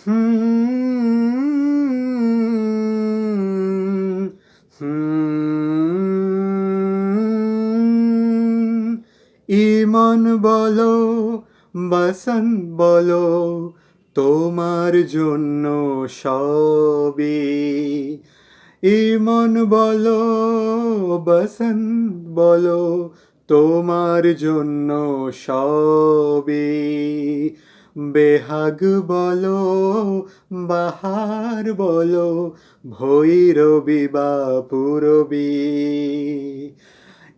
হুম, হুম। ইমন বলো, বাসন বলো, তোমার জন্য সবই। ইমন বলো, বাসন বলো, তোমার জন্য সবই। বেহাগ বলো, বাহার বলো, ভৈরবী বা পূরবী।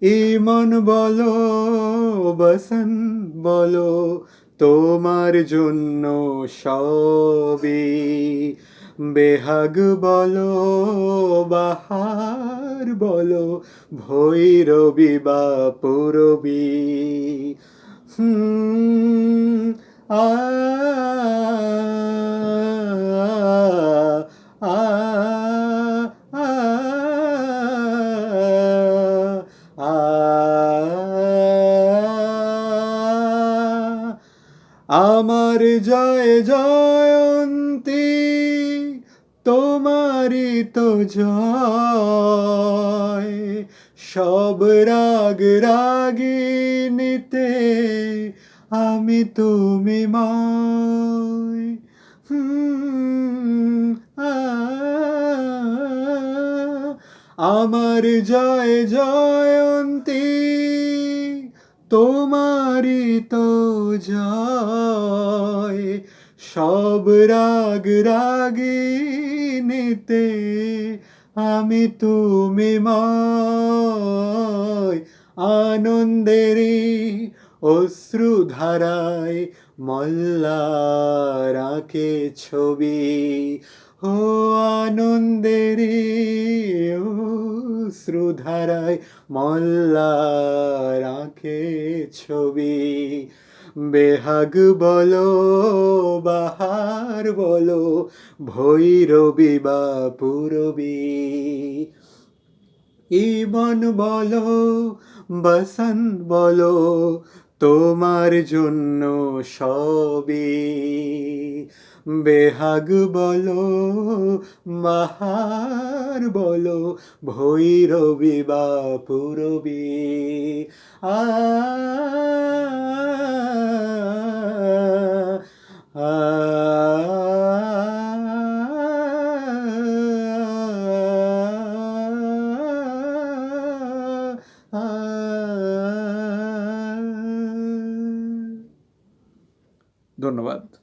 ইমন বলো, বসন বলো, তোমার জন্য সবই। বেহাগ বলো, বাহার বলো, ভৈরবী বা পূরবী। হুম, আ আ আ আমার জয় জয়ন্তী, তোমারই তো জয়। সব রাগ রাগিনীতে আমি তুমি ময়। হুম, আ আমার জয় জয়ন্তী, তোমারই তো জয়। সব রাগ রাগিনীতে আমি তুমি ময়। আনন্দেরই অশ্রুধারায় মল্লার আঁকে ছবি। ও আনন্দেরই অশ্রুধারায় মল্লার আঁকে ছবি। বেহাগ বলো, বাহার বলো, ভৈরবী বা পূরবী। ইমন বলো, বসন্ত বলো, তোমার জন্য সবই। বেহাগ বলো, বাহার বলো, ভৈরবী বা পূরবী। আ আ ধন্যবাদ।